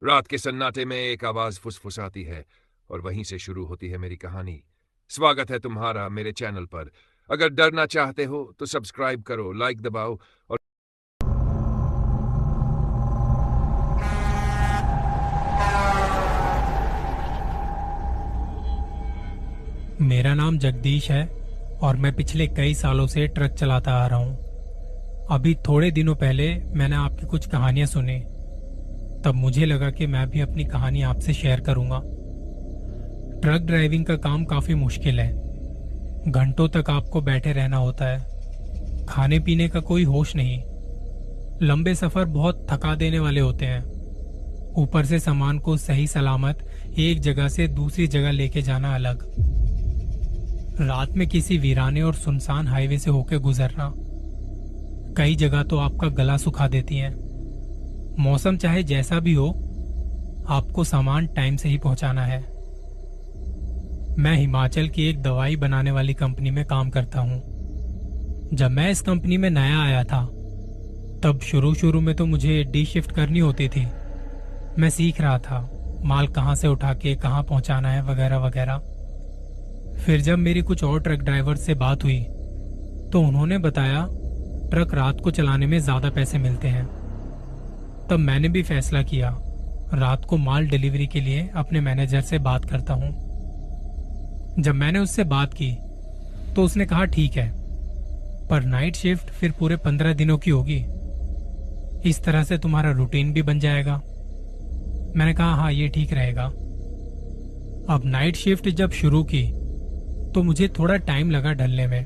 रात के सन्नाटे में एक आवाज फुसफुसाती है और वहीं से शुरू होती है मेरी कहानी। स्वागत है तुम्हारा मेरे चैनल पर। अगर डरना चाहते हो तो सब्सक्राइब करो, लाइक दबाओ और मेरा नाम जगदीश है और मैं पिछले कई सालों से ट्रक चलाता आ रहा हूँ। अभी थोड़े दिनों पहले मैंने आपकी कुछ कहानियां सुनी, तब मुझे लगा कि मैं भी अपनी कहानी आपसे शेयर करूंगा। ट्रक ड्राइविंग का काम काफी मुश्किल है। घंटों तक आपको बैठे रहना होता है, खाने पीने का कोई होश नहीं। लंबे सफर बहुत थका देने वाले होते हैं। ऊपर से सामान को सही सलामत एक जगह से दूसरी जगह लेके जाना अलग। रात में किसी वीराने और सुनसान हाईवे से होकर गुजरना कई जगह तो आपका गला सुखा देती हैं। मौसम चाहे जैसा भी हो, आपको सामान टाइम से ही पहुंचाना है। मैं हिमाचल की एक दवाई बनाने वाली कंपनी में काम करता हूं। जब मैं इस कंपनी में नया आया था, तब शुरू में तो मुझे डी शिफ्ट करनी होती थी। मैं सीख रहा था माल कहां से उठा के कहां पहुंचाना है वगैरह वगैरह। फिर जब मेरी कुछ और ट्रक ड्राइवर से बात हुई तो उन्होंने बताया ट्रक रात को चलाने में ज्यादा पैसे मिलते हैं। तब मैंने भी फैसला किया रात को माल डिलीवरी के लिए अपने मैनेजर से बात करता हूं। जब मैंने उससे बात की तो उसने कहा ठीक है, पर नाइट शिफ्ट फिर पूरे 15 दिनों की होगी। इस तरह से तुम्हारा रूटीन भी बन जाएगा। मैंने कहा हाँ, ये ठीक रहेगा। अब नाइट शिफ्ट जब शुरू की तो मुझे थोड़ा टाइम लगा ढलने में,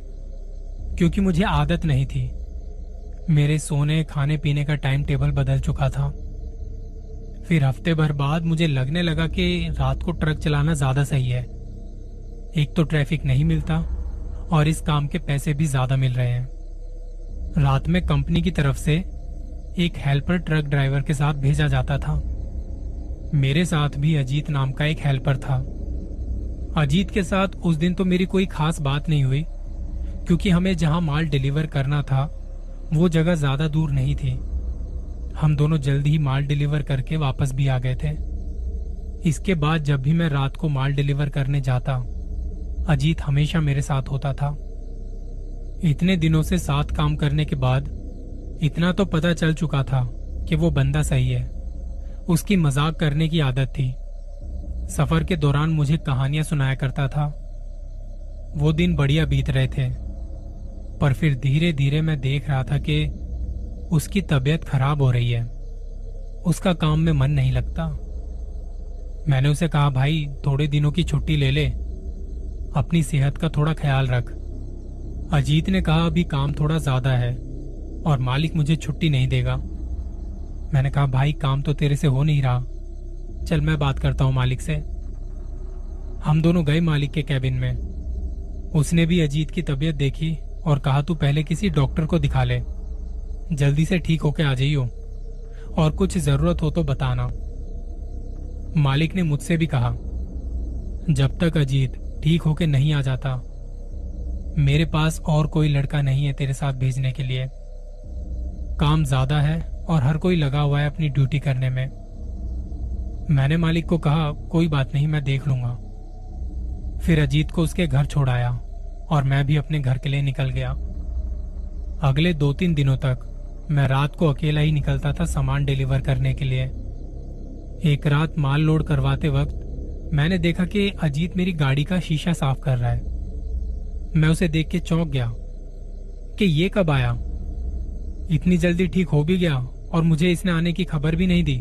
क्योंकि मुझे आदत नहीं थी। मेरे सोने खाने पीने का टाइम टेबल बदल चुका था। फिर हफ्ते भर बाद मुझे लगने लगा कि रात को ट्रक चलाना ज्यादा सही है। एक तो ट्रैफिक नहीं मिलता और इस काम के पैसे भी ज्यादा मिल रहे हैं। रात में कंपनी की तरफ से एक हेल्पर ट्रक ड्राइवर के साथ भेजा जाता था। मेरे साथ भी अजीत नाम का एक हेल्पर था। अजीत के साथ उस दिन तो मेरी कोई खास बात नहीं हुई, क्योंकि हमें जहां माल डिलीवर करना था वो जगह ज्यादा दूर नहीं थी। हम दोनों जल्दी ही माल डिलीवर करके वापस भी आ गए थे। इसके बाद जब भी मैं रात को माल डिलीवर करने जाता, अजीत हमेशा मेरे साथ होता था। इतने दिनों से साथ काम करने के बाद इतना तो पता चल चुका था कि वो बंदा सही है। उसकी मजाक करने की आदत थी। सफर के दौरान मुझे कहानियां सुनाया करता था। वो दिन बढ़िया बीत रहे थे, पर फिर धीरे धीरे मैं देख रहा था कि उसकी तबीयत खराब हो रही है। उसका काम में मन नहीं लगता। मैंने उसे कहा भाई, थोड़े दिनों की छुट्टी ले ले, अपनी सेहत का थोड़ा ख्याल रख। अजीत ने कहा अभी काम थोड़ा ज्यादा है और मालिक मुझे छुट्टी नहीं देगा। मैंने कहा भाई, काम तो तेरे से हो नहीं रहा, चल मैं बात करता हूं मालिक से। हम दोनों गए मालिक के कैबिन में। उसने भी अजीत की तबीयत देखी और कहा तू पहले किसी डॉक्टर को दिखा ले, जल्दी से ठीक होके आ जाइयो और कुछ जरूरत हो तो बताना। मालिक ने मुझसे भी कहा जब तक अजीत ठीक होके नहीं आ जाता, मेरे पास और कोई लड़का नहीं है तेरे साथ भेजने के लिए। काम ज्यादा है और हर कोई लगा हुआ है अपनी ड्यूटी करने में। मैंने मालिक को कहा कोई बात नहीं, मैं देख लूंगा। फिर अजीत को उसके घर छोड़ाया और मैं भी अपने घर के लिए निकल गया। अगले 2-3 दिनों तक मैं रात को अकेला ही निकलता था सामान डिलीवर करने के लिए। एक रात माल लोड करवाते वक्त मैंने देखा कि अजीत मेरी गाड़ी का शीशा साफ कर रहा है। मैं उसे देख के चौंक गया कि ये कब आया, इतनी जल्दी ठीक हो भी गया और मुझे इसने आने की खबर भी नहीं दी।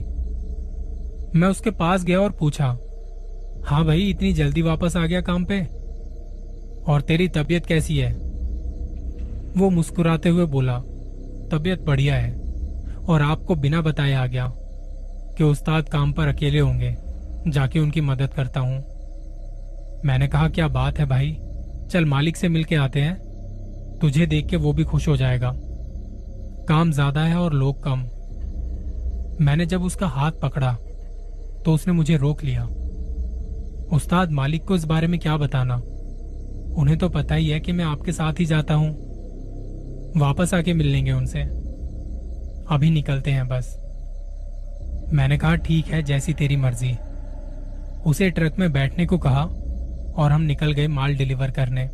मैं उसके पास गया और पूछा, हाँ भाई, इतनी जल्दी वापस आ गया काम पे, और तेरी तबीयत कैसी है? वो मुस्कुराते हुए बोला, तबीयत बढ़िया है और आपको बिना बताए आ गया कि उस्ताद काम पर अकेले होंगे, जाके उनकी मदद करता हूं। मैंने कहा क्या बात है भाई, चल मालिक से मिलके आते हैं, तुझे देख के वो भी खुश हो जाएगा। काम ज्यादा है और लोग कम। मैंने जब उसका हाथ पकड़ा तो उसने मुझे रोक लिया। उस्ताद, मालिक को इस बारे में क्या बताना, उन्हें तो पता ही है कि मैं आपके साथ ही जाता हूं। वापस आके मिल लेंगे उनसे, अभी निकलते हैं बस। मैंने कहा ठीक है, जैसी तेरी मर्जी। उसे ट्रक में बैठने को कहा और हम निकल गए माल डिलीवर करने।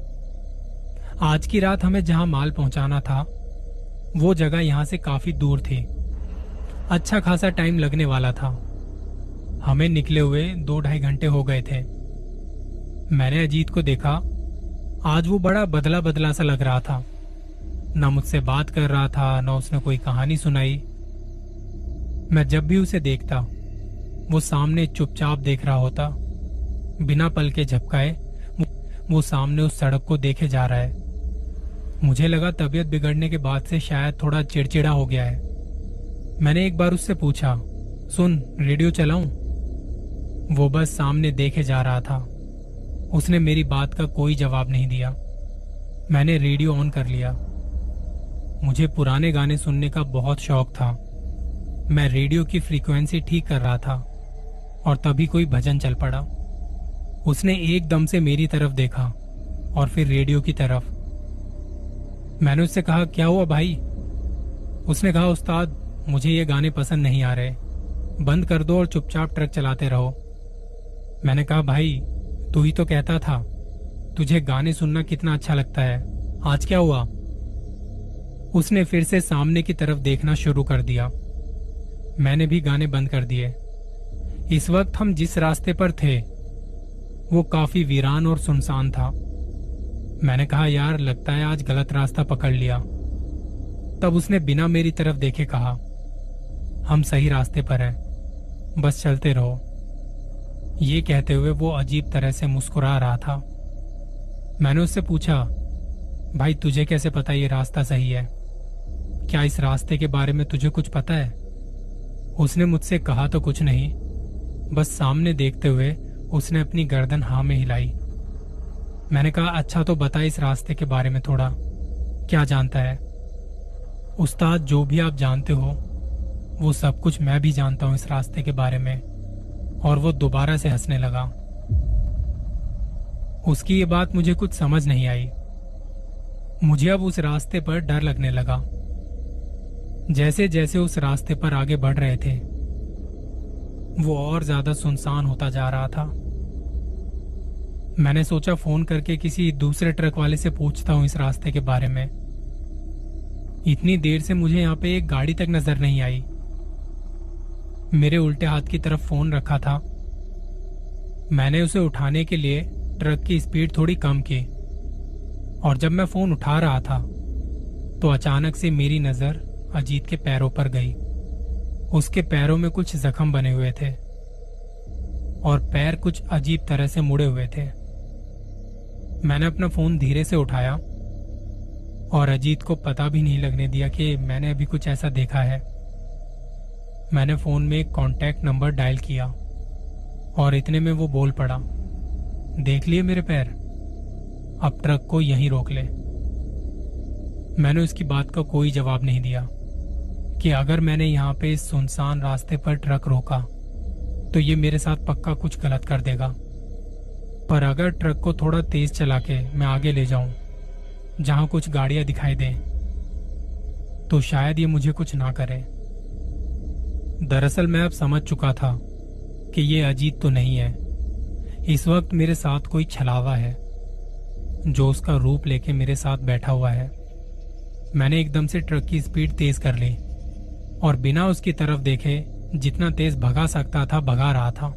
आज की रात हमें जहां माल पहुंचाना था वो जगह यहां से काफी दूर थी। अच्छा खासा टाइम लगने वाला था। हमें निकले हुए 2-2.5 घंटे हो गए थे। मैंने अजीत को देखा। आज वो बड़ा बदला बदला सा लग रहा था। न मुझसे बात कर रहा था, न उसने कोई कहानी सुनाई। मैं जब भी उसे देखता वो सामने चुपचाप देख रहा होता। बिना पल के झपकाए वो सामने उस सड़क को देखे जा रहा है। मुझे लगा तबीयत बिगड़ने के बाद से शायद थोड़ा चिड़चिड़ा हो गया है। मैंने एक बार उससे पूछा, सुन रेडियो चलाऊं? वो बस सामने देखे जा रहा था। उसने मेरी बात का कोई जवाब नहीं दिया। मैंने रेडियो ऑन कर लिया। मुझे पुराने गाने सुनने का बहुत शौक था। मैं रेडियो की फ्रीक्वेंसी ठीक कर रहा था और तभी कोई भजन चल पड़ा। उसने एकदम से मेरी तरफ देखा और फिर रेडियो की तरफ। मैंने उससे कहा, क्या हुआ भाई? उसने कहा, उस्ताद मुझे ये गाने पसंद नहीं आ रहे, बंद कर दो और चुपचाप ट्रक चलाते रहो। मैंने कहा, भाई तू ही तो कहता था तुझे गाने सुनना कितना अच्छा लगता है, आज क्या हुआ? उसने फिर से सामने की तरफ देखना शुरू कर दिया। मैंने भी गाने बंद कर दिए। इस वक्त हम जिस रास्ते पर थे वो काफी वीरान और सुनसान था। मैंने कहा, यार लगता है आज गलत रास्ता पकड़ लिया। तब उसने बिना मेरी तरफ देखे कहा, हम सही रास्ते पर हैं, बस चलते रहो। ये कहते हुए वो अजीब तरह से मुस्कुरा रहा था। मैंने उससे पूछा, भाई तुझे कैसे पता ये रास्ता सही है? क्या इस रास्ते के बारे में तुझे कुछ पता है? उसने मुझसे कहा तो कुछ नहीं, बस सामने देखते हुए उसने अपनी गर्दन हाँ में हिलाई। मैंने कहा, अच्छा तो बता इस रास्ते के बारे में थोड़ा, क्या जानता है? उस्ताद जो भी आप जानते हो वो सब कुछ मैं भी जानता हूं इस रास्ते के बारे में। और वो दोबारा से हंसने लगा। उसकी ये बात मुझे कुछ समझ नहीं आई। मुझे अब उस रास्ते पर डर लगने लगा। जैसे जैसे उस रास्ते पर आगे बढ़ रहे थे वो और ज्यादा सुनसान होता जा रहा था। मैंने सोचा फोन करके किसी दूसरे ट्रक वाले से पूछता हूं इस रास्ते के बारे में। इतनी देर से मुझे यहाँ पे एक गाड़ी तक नजर नहीं आई। मेरे उल्टे हाथ की तरफ फोन रखा था। मैंने उसे उठाने के लिए ट्रक की स्पीड थोड़ी कम की और जब मैं फोन उठा रहा था तो अचानक से मेरी नजर अजीत के पैरों पर गई। उसके पैरों में कुछ जख्म बने हुए थे और पैर कुछ अजीब तरह से मुड़े हुए थे। मैंने अपना फोन धीरे से उठाया और अजीत को पता भी नहीं लगने दिया कि मैंने अभी कुछ ऐसा देखा है। मैंने फोन में एक कांटेक्ट नंबर डायल किया और इतने में वो बोल पड़ा, देख लिए मेरे पैर, अब ट्रक को यहीं रोक ले। मैंने उसकी बात का कोई जवाब नहीं दिया कि अगर मैंने यहाँ पे इस सुनसान रास्ते पर ट्रक रोका तो ये मेरे साथ पक्का कुछ गलत कर देगा, पर अगर ट्रक को थोड़ा तेज चला के मैं आगे ले जाऊं जहां कुछ गाड़ियां दिखाई दें तो शायद ये मुझे कुछ ना करे। दरअसल मैं अब समझ चुका था कि ये अजीत तो नहीं है। इस वक्त मेरे साथ कोई छलावा है जो उसका रूप लेके मेरे साथ बैठा हुआ है। मैंने एकदम से ट्रक की स्पीड तेज कर ली और बिना उसकी तरफ देखे जितना तेज भगा सकता था भगा रहा था।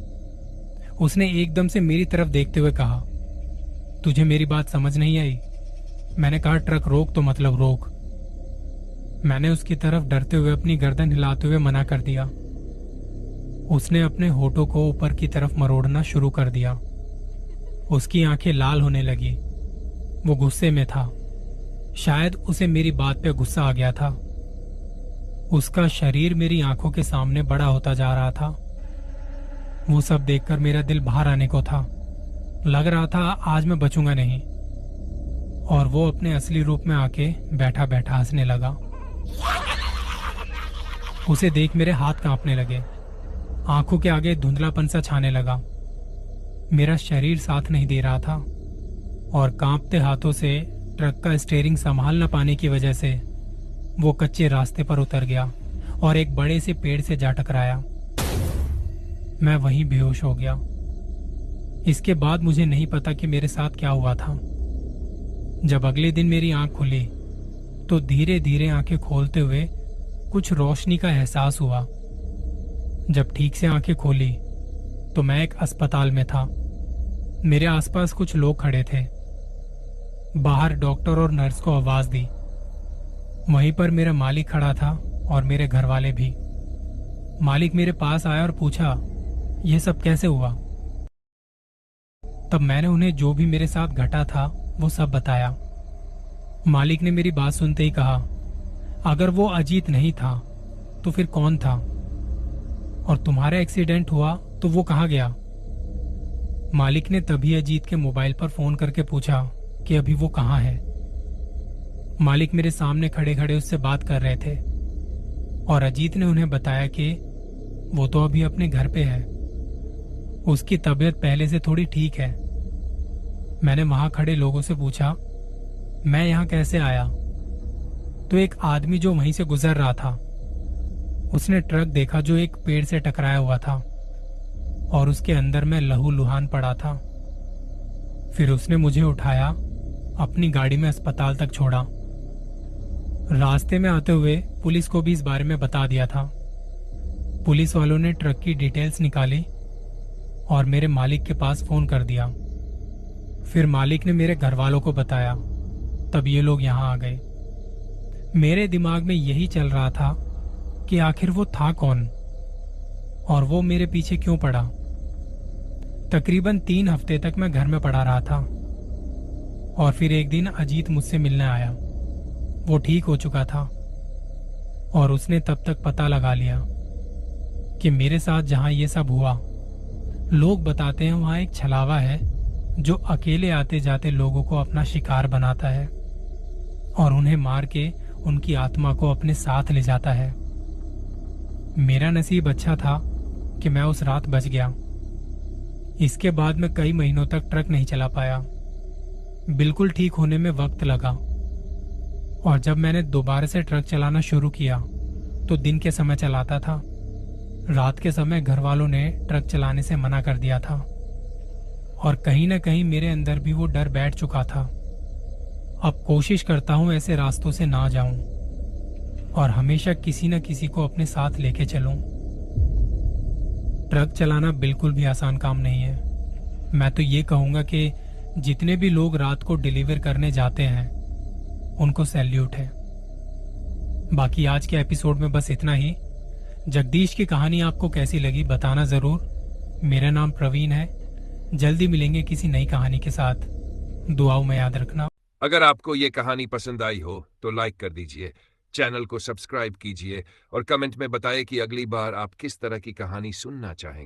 उसने एकदम से मेरी तरफ देखते हुए कहा, तुझे मेरी बात समझ नहीं आई? मैंने कहा, ट्रक रोक तो मतलब रोक। मैंने उसकी तरफ डरते हुए अपनी गर्दन हिलाते हुए मना कर दिया। उसने अपने होठों को ऊपर की तरफ मरोड़ना शुरू कर दिया। उसकी आंखें लाल होने लगी। वो गुस्से में था। शायद उसे मेरी बात पे गुस्सा आ गया था। उसका शरीर मेरी आंखों के सामने बड़ा होता जा रहा था। वो सब देखकर मेरा दिल बाहर आने को था। लग रहा था आज मैं बचूंगा नहीं। और वो अपने असली रूप में आके बैठा बैठा हंसने लगा। उसे देख मेरे हाथ कांपने लगे। आंखों के आगे धुंधलापन सा छाने लगा। मेरा शरीर साथ नहीं दे रहा था और कांपते हाथों से ट्रक का स्टीयरिंग संभाल न पाने की वजह से वो कच्चे रास्ते पर उतर गया और एक बड़े से पेड़ से जा टकराया। मैं वहीं बेहोश हो गया। इसके बाद मुझे नहीं पता कि मेरे साथ क्या हुआ था। जब अगले दिन मेरी आंख खुली तो धीरे धीरे आंखें खोलते हुए कुछ रोशनी का एहसास हुआ। जब ठीक से आंखें खोली तो मैं एक अस्पताल में था। मेरे आसपास कुछ लोग खड़े थे। बाहर डॉक्टर और नर्स को आवाज दी। वहीं पर मेरा मालिक खड़ा था और मेरे घर वाले भी। मालिक मेरे पास आया और पूछा, यह सब कैसे हुआ? तब मैंने उन्हें जो भी मेरे साथ घटा था वो सब बताया। मालिक ने मेरी बात सुनते ही कहा, अगर वो अजीत नहीं था तो फिर कौन था? और तुम्हारा एक्सीडेंट हुआ तो वो कहाँ गया? मालिक ने तभी अजीत के मोबाइल पर फोन करके पूछा कि अभी वो कहाँ है। मालिक मेरे सामने खड़े खड़े उससे बात कर रहे थे और अजीत ने उन्हें बताया कि वो तो अभी अपने घर पे है, उसकी तबीयत पहले से थोड़ी ठीक है। मैंने वहां खड़े लोगों से पूछा, मैं यहां कैसे आया? तो एक आदमी जो वहीं से गुजर रहा था, उसने ट्रक देखा जो एक पेड़ से टकराया हुआ था और उसके अंदर में लहूलुहान पड़ा था। फिर उसने मुझे उठाया, अपनी गाड़ी में अस्पताल तक छोड़ा। रास्ते में आते हुए पुलिस को भी इस बारे में बता दिया था। पुलिस वालों ने ट्रक की डिटेल्स निकाली और मेरे मालिक के पास फोन कर दिया। फिर मालिक ने मेरे घर वालों को बताया, तब ये लोग यहां आ गए। मेरे दिमाग में यही चल रहा था कि आखिर वो था कौन और वो मेरे पीछे क्यों पड़ा। तकरीबन 3 हफ्ते तक मैं घर में पड़ा रहा था और फिर एक दिन अजीत मुझसे मिलने आया। वो ठीक हो चुका था और उसने तब तक पता लगा लिया कि मेरे साथ जहां ये सब हुआ, लोग बताते हैं वहां एक छलावा है जो अकेले आते जाते लोगों को अपना शिकार बनाता है और उन्हें मार के उनकी आत्मा को अपने साथ ले जाता है। मेरा नसीब अच्छा था कि मैं उस रात बच गया। इसके बाद मैं कई महीनों तक ट्रक नहीं चला पाया। बिल्कुल ठीक होने में वक्त लगा और जब मैंने दोबारा से ट्रक चलाना शुरू किया तो दिन के समय चलाता था। रात के समय घर वालों ने ट्रक चलाने से मना कर दिया था और कहीं ना कहीं मेरे अंदर भी वो डर बैठ चुका था। अब कोशिश करता हूं ऐसे रास्तों से ना जाऊं और हमेशा किसी न किसी को अपने साथ लेके चलूं। ट्रक चलाना बिल्कुल भी आसान काम नहीं है। मैं तो ये कहूंगा कि जितने भी लोग रात को डिलीवर करने जाते हैं उनको सैल्यूट है। बाकी आज के एपिसोड में बस इतना ही। जगदीश की कहानी आपको कैसी लगी बताना जरूर। मेरा नाम प्रवीण है। जल्दी मिलेंगे किसी नई कहानी के साथ। दुआओं में याद रखना। अगर आपको ये कहानी पसंद आई हो तो लाइक कर दीजिए, चैनल को सब्सक्राइब कीजिए और कमेंट में बताइए कि अगली बार आप किस तरह की कहानी सुनना चाहेंगे।